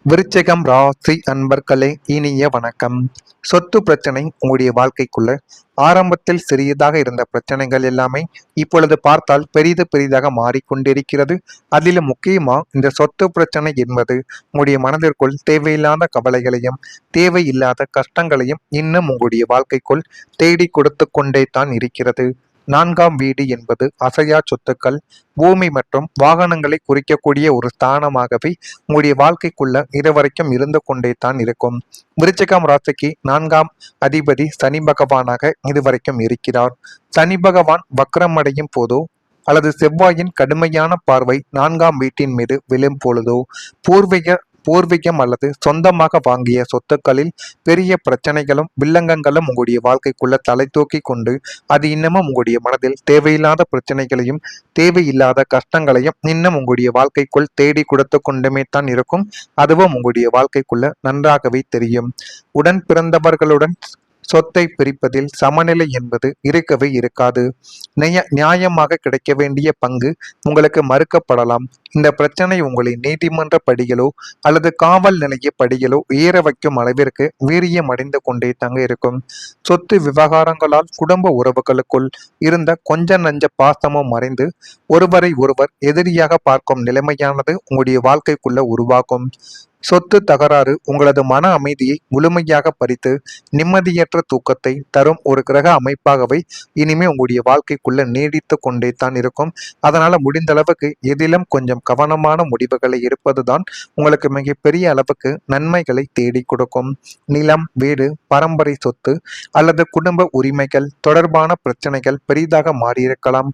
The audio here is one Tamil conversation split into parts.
விருச்சிகம் ராசி அன்பர்களே, இனிய வணக்கம். சொத்து பிரச்சனை உங்களுடைய வாழ்க்கைக்குள்ள ஆரம்பத்தில் சிறியதாக இருந்த பிரச்சனைகள் எல்லாமே இப்பொழுது பார்த்தால் பெரிது பெரிதாக மாறிக்கொண்டிருக்கிறது. அதிலும் முக்கியமா இந்த சொத்து பிரச்சனை என்பது உங்களுடைய மனதிற்குள் தேவையில்லாத கவலைகளையும் தேவையில்லாத கஷ்டங்களையும் இன்னும் உங்களுடைய வாழ்க்கைக்குள் தேடி கொடுத்து கொண்டே தான் இருக்கிறது. நான்காம் வீடு என்பது அசையா சொத்துக்கள், பூமி மற்றும் வாகனங்களை குறிக்கக்கூடிய ஒரு ஸ்தானமாகவே உங்களுடைய வாழ்க்கைக்குள்ள இதுவரைக்கும் இருந்து கொண்டே தான் இருக்கும். விருச்சிகம் ராசிக்கு நான்காம் அதிபதி சனி பகவானாக இதுவரைக்கும் இருக்கிறார். சனி பகவான் வக்ரமடையும் போதோ அல்லது செவ்வாயின் கடுமையான பார்வை நான்காம் வீட்டின் மீது விழும் பொழுதோ பூர்வீகம் அல்லது சொந்தமாக வாங்கிய சொத்துக்களில் பெரிய பிரச்சனைகளும் வில்லங்கங்களும் உங்களுடைய வாழ்க்கைக்குள்ள தலை தூக்கி கொண்டு அது இன்னமும் உங்களுடைய மனதில் தேவையில்லாத பிரச்சனைகளையும் தேவையில்லாத கஷ்டங்களையும் இன்னும் உங்களுடைய வாழ்க்கைக்குள் தேடி கொடுத்து கொண்டுமே தான் இருக்கும். அதுவும் உங்களுடைய வாழ்க்கைக்குள்ள நன்றாகவே தெரியும். உடன் பிறந்தவர்களுடன் சொத்தை பிரிப்பதில் சமநிலை என்பது இருக்கவே இருக்காது. நியாயமாக கிடைக்க வேண்டிய பங்கு உங்களுக்கு மறுக்கப்படலாம். இந்த பிரச்சனை உங்களை நீதிமன்ற படிகளோ அல்லது காவல் நிலைய படிகளோ ஏற வைக்கும் அளவிற்கு வீரியம் அடைந்து கொண்டே தங்க இருக்கும். சொத்து விவகாரங்களால் குடும்ப உறவுகளுக்குள் இருந்த கொஞ்ச நஞ்ச பாசமும் மறைந்து ஒருவரை ஒருவர் எதிரியாக பார்க்கும் நிலைமையானது உங்களுடைய வாழ்க்கைக்குள்ள உருவாகும். சொத்து தகராறு உங்களது மன அமைதியை முழுமையாக பறித்து நிம்மதியற்ற தூக்கத்தை தரும் ஒரு கிரக அமைப்பாகவே இனிமே உங்களுடைய வாழ்க்கைக்குள்ள நீடித்து கொண்டே தான் இருக்கும். அதனால முடிந்த அளவுக்கு எதிலும் கொஞ்சம் கவனமான முடிவுகளை எடுப்பதுதான் உங்களுக்கு மிகப்பெரிய அளவுக்கு நன்மைகளை தேடி கொடுக்கும். நிலம், வீடு, பரம்பரை சொத்து அல்லது குடும்ப உரிமைகள் தொடர்பான பிரச்சனைகள் பெரிதாக மாறியிருக்கலாம்.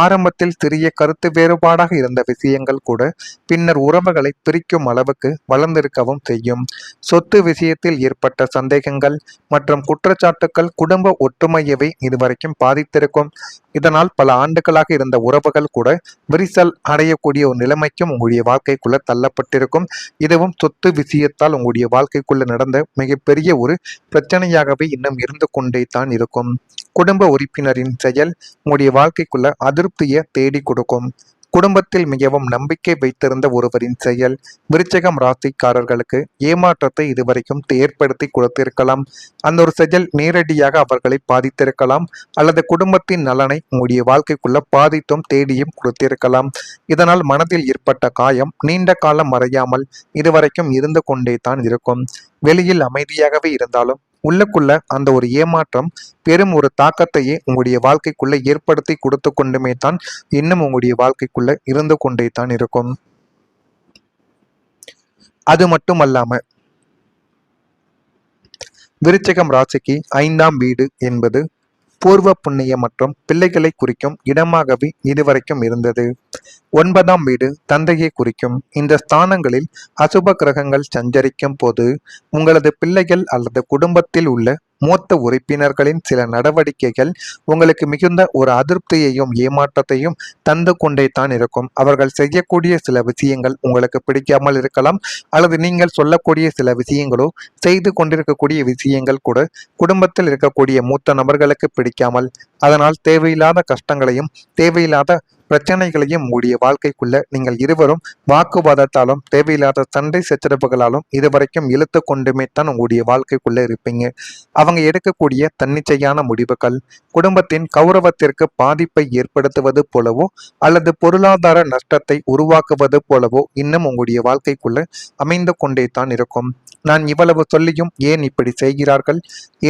ஆரம்பத்தில் சிறிய கருத்து வேறுபாடாக இருந்த விஷயங்கள் கூட பின்னர் உறவுகளை பிரிக்கும் அளவுக்கு வளர்ந்திருக்கவும் செய்யும். சொத்து விஷயத்தில் ஏற்பட்ட சந்தேகங்கள் மற்றும் குற்றச்சாட்டுக்கள் குடும்ப ஒற்றுமையவே இதுவரைக்கும் பாதித்திருக்கும். இதனால் பல ஆண்டுகளாக இருந்த உறவுகள் கூட விரிசல் அடையக்கூடிய ஒரு நிலைமைக்கும் உங்களுடைய வாழ்க்கைக்குள்ள தள்ளப்பட்டிருக்கும். இதுவும் சொத்து விஷயத்தால் உங்களுடைய வாழ்க்கைக்குள்ள நடந்த மிகப்பெரிய ஒரு பிரச்சனையாகவே இன்னும் இருந்து கொண்டே தான் இருக்கும். குடும்ப உறுப்பினரின் செயல் உங்களுடைய வாழ்க்கைக்குள்ள அதிருப்தியை தேடி கொடுக்கும். குடும்பத்தில் மிகவும் நம்பிக்கை வைத்திருந்த ஒருவரின் செயல் விருச்சிகம் ராசிக்காரர்களுக்கு ஏமாற்றத்தை இதுவரைக்கும் ஏற்படுத்தி கொடுத்திருக்கலாம். அந்த ஒரு செயல் நேரடியாக அவர்களை பாதித்திருக்கலாம் அல்லது குடும்பத்தின் நலனை உங்களுடைய வாழ்க்கைக்குள்ள பாதித்தும் தேடியும் கொடுத்திருக்கலாம். இதனால் மனதில் ஏற்பட்ட காயம் நீண்ட காலம் மறையாமல் இதுவரைக்கும் இருந்து கொண்டே தான் இருக்கும். வெளியில் அமைதியாகவே இருந்தாலும் உள்ளுக்குள்ள அந்த ஒரு ஏமாற்றம் பெரும் ஒரு தாக்கத்தையே உங்களுடைய வாழ்க்கைக்குள்ள ஏற்படுத்தி கொடுத்து கொண்டுமே தான் இன்னும் உங்களுடைய வாழ்க்கைக்குள்ள இருந்து கொண்டே தான் இருக்கும். அது மட்டுமல்லாம விருச்சிகம் ராசிக்கு ஐந்தாம் வீடு என்பது பூர்வ புண்ணிய மற்றும் பிள்ளைகளை குறிக்கும் இடமாகவே இதுவரைக்கும் இருந்தது. ஒன்பதாம் வீடு தந்தையை குறிக்கும். இந்த ஸ்தானங்களில் அசுப கிரகங்கள் சஞ்சரிக்கும் போது உங்களது பிள்ளைகள் அல்லது குடும்பத்தில் உள்ள மூத்த உறுப்பினர்களின் சில நடவடிக்கைகள் உங்களுக்கு மிகுந்த ஒரு அதிருப்தியையும் ஏமாற்றத்தையும் தந்து கொண்டே தான் இருக்கும். அவர்கள் செய்யக்கூடிய சில விஷயங்கள் உங்களுக்கு பிடிக்காமல் இருக்கலாம் அல்லது நீங்கள் சொல்லக்கூடிய சில விஷயங்களோ செய்து கொண்டிருக்கக்கூடிய விஷயங்கள் கூட குடும்பத்தில் இருக்கக்கூடிய மூத்த நபர்களுக்கு பிடிக்காமல் அதனால் தேவையில்லாத கஷ்டங்களையும் தேவையில்லாத பிரச்சனைகளையும் உங்களுடைய வாழ்க்கைக்குள்ள நீங்கள் இருவரும் வாக்குவாதத்தாலும் தேவையில்லாத சண்டை சச்சரவுகளாலும் இதுவரைக்கும் இழுத்து கொண்டுமே தான் உங்களுடைய வாழ்க்கைக்குள்ள இருப்பீங்க. அவங்க எடுக்கக்கூடிய தன்னிச்சையான முடிவுகள் குடும்பத்தின் கௌரவத்திற்கு பாதிப்பை ஏற்படுத்துவது போலவோ அல்லது பொருளாதார நஷ்டத்தை உருவாக்குவது போலவோ இன்னும் உங்களுடைய வாழ்க்கைக்குள்ள அமைந்து கொண்டே தான் இருக்கும். நான் இவ்வளவு சொல்லியும் ஏன் இப்படி செய்கிறார்கள்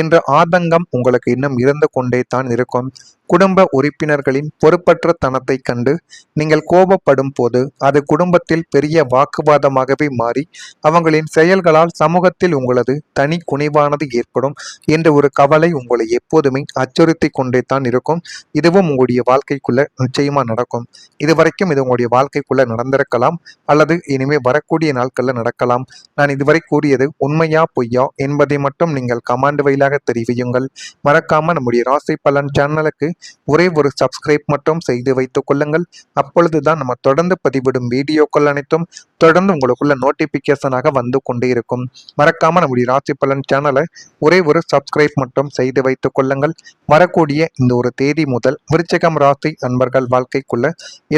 என்ற ஆதங்கம் உங்களுக்கு இன்னும் இருந்து கொண்டே தான் இருக்கும். குடும்ப உறுப்பினர்களின் பொறுப்பற்ற தனத்தை கண்டு நீங்கள் கோபப்படும் போது அது குடும்பத்தில் பெரிய வாக்குவாதமாகவே மாறி அவங்களின் செயல்களால் சமூகத்தில் உங்களது தனி குனைவானது ஏற்படும் என்ற ஒரு கவலை உங்களை எப்போதுமே அச்சுறுத்தி கொண்டே தான் இருக்கும். இதுவும் உங்களுடைய வாழ்க்கைக்குள்ள நிச்சயமா நடக்கும். இதுவரைக்கும் இது உங்களுடைய வாழ்க்கைக்குள்ள நடந்திருக்கலாம் அல்லது இனிமே வரக்கூடிய நாட்கள்ல நடக்கலாம். நான் இதுவரை கூறியது உண்மையா பொய்யா என்பதை மட்டும் நீங்கள் கமெண்ட் வாயிலாக தெரிவியுங்கள். மறக்காம நம்முடைய ராசி பலன் சேனலுக்கு ஒரே ஒரு சப்ஸ்கிரைப் மட்டும் செய்து வைத்துக் கொள்ளுங்கள். அப்பொழுதுதான் நம்ம தொடர்ந்து பதிவிடும் வீடியோக்கள் அனைத்தும் தொடர்ந்து உங்களுக்குள்ள நோட்டிபிகேஷனாக வந்து கொண்டே இருக்கும். மறக்காம நம்முடைய ராசி பலன் சேனலை ஒரே ஒரு சப்ஸ்கிரைப் மட்டும் செய்து வைத்துக் கொள்ளுங்கள். வரக்கூடிய இந்த ஒரு தேதி முதல் விருச்சிகம் ராசி அன்பர்கள் வாழ்க்கைக்குள்ள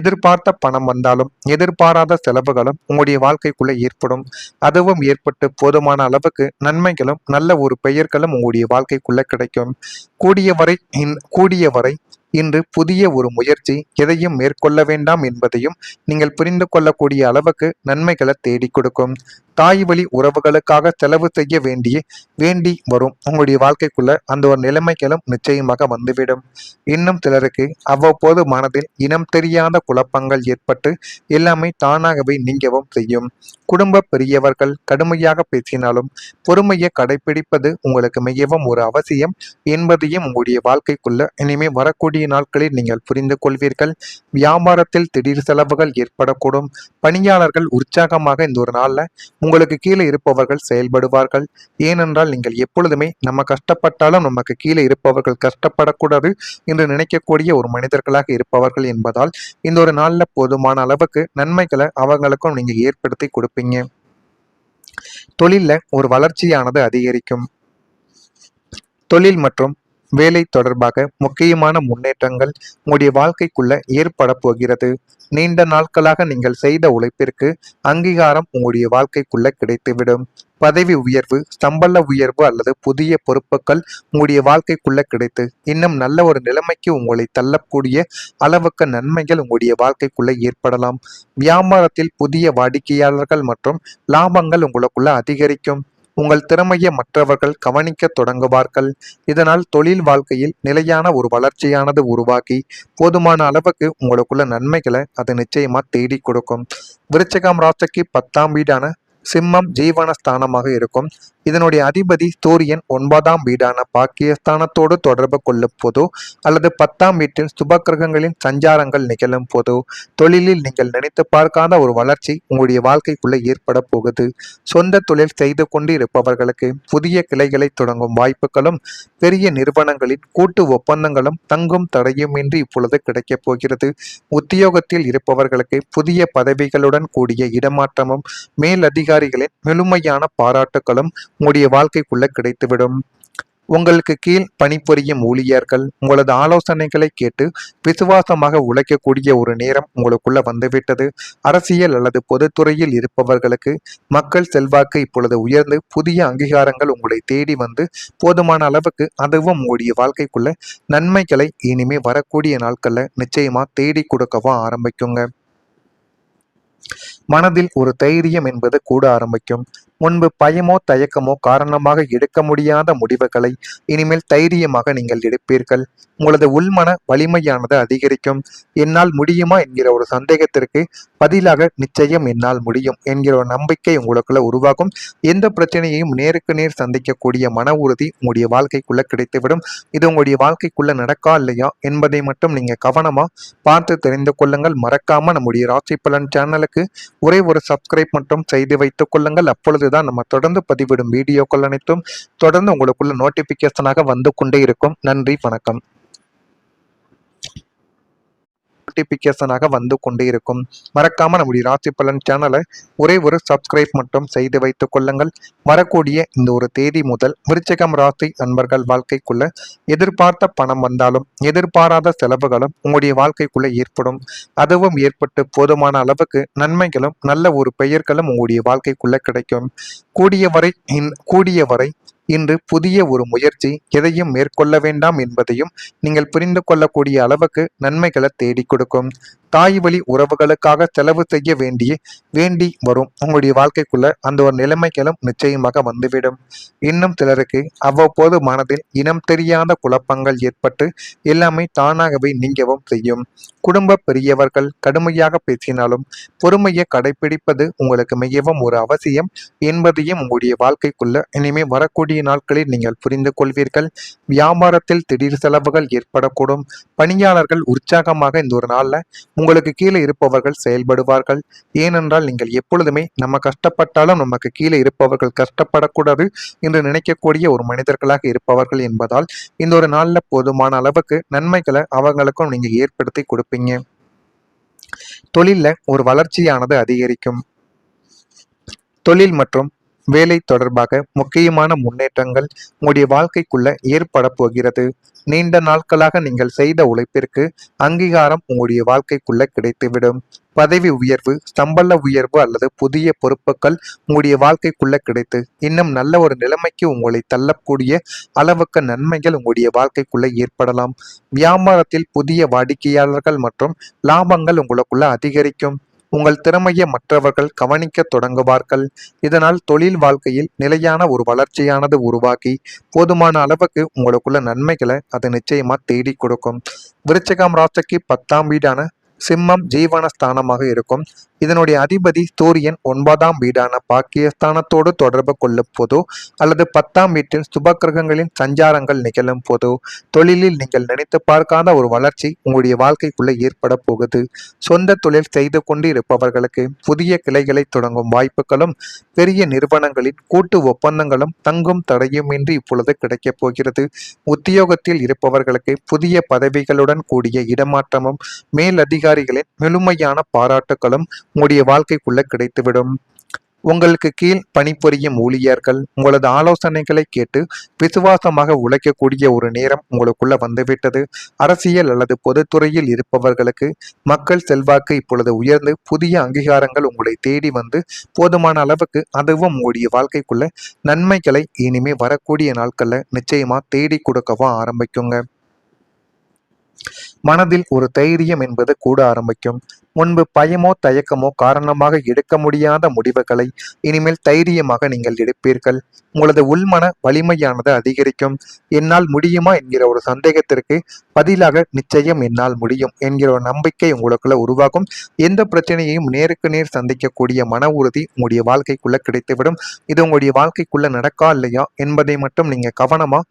எதிர்பார்த்த பணம் வந்தாலும் எதிர்பாராத செலவுகளும் உங்களுடைய வாழ்க்கைக்குள்ள ஏற்படும். அதுவும் ஏற்பட்டு போதுமான அளவுக்கு நன்மைகளும் நல்ல ஒரு பெயர்களும் உங்களுடைய வாழ்க்கைக்குள்ள கிடைக்கும். கூடியவரை இன்று புதிய ஒரு முயற்சி எதையும் மேற்கொள்ள வேண்டாம் என்பதையும் நீங்கள் புரிந்து கொள்ளக்கூடிய அளவுக்கு நன்மைகளை தேடி கொடுக்கும். தாய் வழி உறவுகளுக்காக செலவு செய்ய வேண்டி வரும் உங்களுடைய வாழ்க்கைக்குள்ள அந்த ஒரு நிலைமைகளும் நிச்சயமாக வந்துவிடும். இன்னும் சிலருக்கு அவ்வப்போது மனதில் இனம் தெரியாத குழப்பங்கள் ஏற்பட்டு எல்லாமே தானாகவே நீங்கவும் செய்யும். குடும்ப பெரியவர்கள் கடுமையாக பேசினாலும் பொறுமையை கடைபிடிப்பது உங்களுக்கு மிகவும் ஒரு அவசியம் என்பதையும் உங்களுடைய வாழ்க்கைக்குள்ள இனிமே வரக்கூடிய நாட்களில் நீங்கள் புரிந்து கொள்வீர்கள். வியாபாரத்தில் திடீர் செலவுகள் ஏற்படக்கூடும். பணியாளர்கள் உற்சாகமாக இந்த ஒரு நாள்ல உங்களுக்கு கீழே இருப்பவர்கள் செயல்படுவார்கள். ஏனென்றால் நீங்கள் எப்பொழுதுமே நம்ம கஷ்டப்பட்டாலும் நமக்கு கீழே இருப்பவர்கள் கஷ்டப்படக்கூடாது என்று நினைக்கக்கூடிய ஒரு மனிதர்களாக இருப்பவர்கள் என்பதால் இந்த ஒரு நாள்ல போதுமான அளவுக்கு நன்மைகளை அவங்களுக்கும் நீங்க ஏற்படுத்தி கொடுப்பீங்க. தொழில்ல ஒரு வளர்ச்சியானது அதிகரிக்கும். தொழில் மற்றும் வேலை தொடர்பாக முக்கியமான முன்னேற்றங்கள் உங்களுடைய வாழ்க்கைக்குள்ள ஏற்பட போகிறது. நீண்ட நாட்களாக நீங்கள் செய்த உழைப்பிற்கு அங்கீகாரம் உங்களுடைய வாழ்க்கைக்குள்ள கிடைத்துவிடும். பதவி உயர்வு, சம்பள உயர்வு அல்லது புதிய பொறுப்புகள் உங்களுடைய வாழ்க்கைக்குள்ள கிடைத்து இன்னும் நல்ல ஒரு நிலைமைக்கு உங்களை தள்ளக்கூடிய அளவுக்கு நன்மைகள் உங்களுடைய வாழ்க்கைக்குள்ள ஏற்படலாம். வியாபாரத்தில் புதிய வாடிக்கையாளர்கள் மற்றும் லாபங்கள் உங்களுக்குள்ள அதிகரிக்கும். உங்கள் திறமையை மற்றவர்கள் கவனிக்க தொடங்குவார்கள். இதனால் தொழில் வாழ்க்கையில் நிலையான ஒரு வளர்ச்சியானது உருவாகி போதுமான அளவுக்கு உங்களுக்குள்ள நன்மைகளை அது நிச்சயமா தேடி கொடுக்கும். விருச்சிகம் ராசிக்கு 10ஆம் வீடான சிம்மம் ஜீவனஸ்தானமாக இருக்கும். இதனுடைய அதிபதி சூரியன் 9ஆம் வீடான பாக்கியஸ்தானத்தோடு தொடர்பு கொள்ளும் போதோ அல்லது 10ஆம் வீட்டில் சுப கிரகங்களின் சஞ்சாரங்கள் நிகழும் போதோ தொழிலில் நீங்கள் நினைத்து பார்க்காத ஒரு வளர்ச்சி உங்களுடைய வாழ்க்கைக்குள்ள ஏற்பட போகுது. சொந்த தொழில் செய்து கொண்டு இருப்பவர்களுக்கு புதிய கிளைகளை தொடங்கும் வாய்ப்புகளும் பெரிய நிறுவனங்களின் கூட்டு ஒப்பந்தங்களும் தங்கும் தடையுமின்றி இப்பொழுது கிடைக்கப் போகிறது. உத்தியோகத்தில் இருப்பவர்களுக்கு புதிய பதவிகளுடன் கூடிய இடமாற்றமும் மேலதிகாரிகளின் முழுமையான பாராட்டுகளும் உங்களுடைய வாழ்க்கைக்குள்ள கிடைத்துவிடும். உங்களுக்கு கீழ் பணிபுரியும் ஊழியர்கள் உங்களது ஆலோசனைகளை கேட்டு விசுவாசமாக உழைக்கக்கூடிய ஒரு நேரம் உங்களுக்குள்ள வந்துவிட்டது. அரசியல் அல்லது பொதுத்துறையில் இருப்பவர்களுக்கு மக்கள் செல்வாக்கு இப்பொழுது உயர்ந்து புதிய அங்கீகாரங்கள் உங்களை தேடி வந்து போதுமான அளவுக்கு அதுவும் உங்களுடைய வாழ்க்கைக்குள்ள நன்மைகளை இனிமே வரக்கூடிய நாட்கள்ல நிச்சயமா தேடி கொடுக்கவும் ஆரம்பிக்குங்க. மனதில் ஒரு தைரியம் என்பது கூட ஆரம்பிக்கும். முன்பு பயமோ தயக்கமோ காரணமாக எடுக்க முடியாத முடிவுகளை இனிமேல் தைரியமாக நீங்கள் எடுப்பீர்கள். உங்களது உள்மன வலிமையானது அதிகரிக்கும். என்னால் முடியுமா என்கிற ஒரு சந்தேகத்திற்கு பதிலாக நிச்சயம் என்னால் முடியும் என்கிற ஒரு நம்பிக்கை உங்களுக்குள்ள உருவாகும். எந்த பிரச்சனையையும் நேருக்கு நேர் சந்திக்கக்கூடிய மன உறுதி உங்களுடைய வாழ்க்கைக்குள்ள கிடைத்துவிடும். இது உங்களுடைய வாழ்க்கைக்குள்ள நடக்கா இல்லையா என்பதை மட்டும் நீங்க கவனமா பார்த்து தெரிந்து கொள்ளுங்கள். மறக்காம நம்முடைய ராசி பலன் சேனலுக்கு ஒரே ஒரு சப்ஸ்கிரைப் மட்டும் செய்து வைத்துக் கொள்ளுங்கள். அப்பொழுதுதான் நம்ம தொடர்ந்து பதிவிடும் வீடியோக்கள் அனைத்தும் தொடர்ந்து உங்களுக்குள்ள நோட்டிபிகேஷனாக வந்து கொண்டே இருக்கும். நன்றி, வணக்கம். நோட்டிபிகேஷனாக வந்து கொண்டே இருக்கும். மறக்காம நம்முடைய ராசி பலன் சேனலை ஒரே ஒரு சப்ஸ்கிரைப் மட்டும் செய்து வைத்துக் கொள்ளுங்கள். வரக்கூடிய இந்த ஒரு தேதி முதல் விருச்சிகம் ராசி அன்பர்கள் வாழ்க்கைக்குள்ள எதிர்பார்த்த பணம் வந்தாலும் எதிர்பாராத செலவுகளும் உங்களுடைய வாழ்க்கைக்குள்ள ஏற்படும். அதுவும் ஏற்பட்டு போதுமான அளவுக்கு நன்மைகளும் நல்ல ஒரு பெயர்களும் உங்களுடைய வாழ்க்கைக்குள்ள கிடைக்கும். கூடியவரை இன்று புதிய ஒரு முயற்சி எதையும் மேற்கொள்ள வேண்டாம் என்பதையும் நீங்கள் புரிந்து கொள்ளக்கூடிய அளவுக்கு நன்மைகளை தேடி கொடுக்கும். தாய் வழி உறவுகளுக்காக செலவு செய்ய வேண்டி வரும் உங்களுடைய வாழ்க்கைக்குள்ள அந்த ஒரு நிலைமைகளும் நிச்சயமாக வந்துவிடும். இன்னும் சிலருக்கு அவ்வப்போது மனதில் இனம் தெரியாத குழப்பங்கள் ஏற்பட்டு எல்லாமே தானாகவே நீங்கவும் செய்யும். குடும்ப பெரியவர்கள் கடுமையாக பேசினாலும் பொறுமையை கடைபிடிப்பது உங்களுக்கு மிகவும் ஒரு அவசியம் என்பதையும் உங்களுடைய வாழ்க்கைக்குள்ள இனிமே வரக்கூடிய நாட்களில் நீங்கள் புரிந்து கொள்வீர்கள். வியாபாரத்தில் திடீர் செலவுகள் ஏற்படக்கூடும். பணியாளர்கள் உற்சாகமாக இந்த ஒரு நாள்ல உங்களுக்கு கீழே இருப்பவர்கள் செயல்படுவார்கள். ஏனென்றால் நீங்கள் எப்பொழுதுமே நம்ம கஷ்டப்பட்டாலும் நமக்கு கீழே இருப்பவர்கள் கஷ்டப்படக்கூடாது என்று நினைக்கக்கூடிய ஒரு மனிதர்களாக இருப்பவர்கள் என்பதால் இந்த ஒரு நாள்ல போதுமான அளவுக்கு நன்மைகளை அவங்களுக்கும் நீங்க ஏற்படுத்தி கொடுப்பீங்க. தொழில்ல ஒரு வளர்ச்சியானது அதிகரிக்கும். தொழில் மற்றும் வேலை தொடர்பாக முக்கியமான முன்னேற்றங்கள் உங்களுடைய வாழ்க்கைக்குள்ள ஏற்பட போகிறது. நீண்ட நாட்களாக நீங்கள் செய்த உழைப்பிற்கு அங்கீகாரம் உங்களுடைய வாழ்க்கைக்குள்ள கிடைத்துவிடும். பதவி உயர்வு, சம்பள உயர்வு அல்லது புதிய பொறுப்புகள் உங்களுடைய வாழ்க்கைக்குள்ள கிடைத்து இன்னும் நல்ல ஒரு நிலைமைக்கு உங்களை தள்ளக்கூடிய அளவுக்கு நன்மைகள் உங்களுடைய வாழ்க்கைக்குள்ள ஏற்படலாம். வியாபாரத்தில் புதிய வாடிக்கையாளர்கள் மற்றும் லாபங்கள் உங்களுக்குள்ள அதிகரிக்கும். உங்கள் திறமையை மற்றவர்கள் கவனிக்க தொடங்குவார்கள். இதனால் தொழில் வாழ்க்கையில் நிலையான ஒரு வளர்ச்சியானது உருவாக்கி போதுமான அளவுக்கு உங்களுக்குள்ள நன்மைகளை அது நிச்சயமா தேடி கொடுக்கும். விருச்சிகம் ராசிக்கு 10ஆம் வீடான சிம்மம் ஜீவனஸ்தானமாக இருக்கும். இதனுடைய அதிபதி சூரியன் 9ஆம் வீடான பாக்கியஸ்தானத்தோடு தொடர்பு கொள்ளும் போதோ அல்லது 10ஆம் வீட்டில் சுப கிரகங்களின் சஞ்சாரங்கள் நிகழும் போதோ தொழிலில் நீங்கள் நினைத்து பார்க்காத ஒரு வளர்ச்சி உங்களுடைய வாழ்க்கைக்குள்ள ஏற்பட போகுது. சொந்த தொழில் செய்து கொண்டு இருப்பவர்களுக்கு புதிய கிளைகளை தொடங்கும் வாய்ப்புகளும் பெரிய நிறுவனங்களின் கூட்டு ஒப்பந்தங்களும் தங்கும் தடையுமின்றி இப்பொழுது கிடைக்கப் போகிறது. உத்தியோகத்தில் இருப்பவர்களுக்கு புதிய பதவிகளுடன் கூடிய இடமாற்றமும் மேலதிகாரிகளின் முழுமையான பாராட்டுகளும் உங்களுடைய வாழ்க்கைக்குள்ள கிடைத்துவிடும். உங்களுக்கு கீழ் பணிபுரியும் ஊழியர்கள் உங்களது ஆலோசனைகளை கேட்டு விசுவாசமாக உழைக்கக்கூடிய ஒரு நேரம் உங்களுக்குள்ள வந்துவிட்டது. அரசியல் அல்லது பொதுத்துறையில் இருப்பவர்களுக்கு மக்கள் செல்வாக்கு இப்பொழுது உயர்ந்து புதிய அங்கீகாரங்கள் உங்களை தேடி வந்து போதுமான அளவுக்கு அதுவும் உங்களுடைய வாழ்க்கைக்குள்ள நன்மைகளை இனிமே வரக்கூடிய நாட்கள்ல நிச்சயமா தேடி கொடுக்கவும் ஆரம்பிக்குங்க. மனதில் ஒரு தைரியம் என்பது கூட ஆரம்பிக்கும். முன்பு பயமோ தயக்கமோ காரணமாக எடுக்க முடியாத முடிவுகளை இனிமேல் தைரியமாக நீங்கள் எடுப்பீர்கள். உங்களது உள்மன வலிமையானது அதிகரிக்கும். என்னால் முடியுமா என்கிற ஒரு சந்தேகத்திற்கு பதிலாக நிச்சயம் என்னால் முடியும் என்கிற ஒரு நம்பிக்கை உங்களுக்குள்ள உருவாகும். எந்த பிரச்சனையையும் நேருக்கு நேர் சந்திக்கக்கூடிய மன உறுதி உங்களுடைய வாழ்க்கைக்குள்ள கிடைத்துவிடும். இது உங்களுடைய வாழ்க்கைக்குள்ள நடக்கா இல்லையா என்பதை மட்டும் நீங்க கவனமா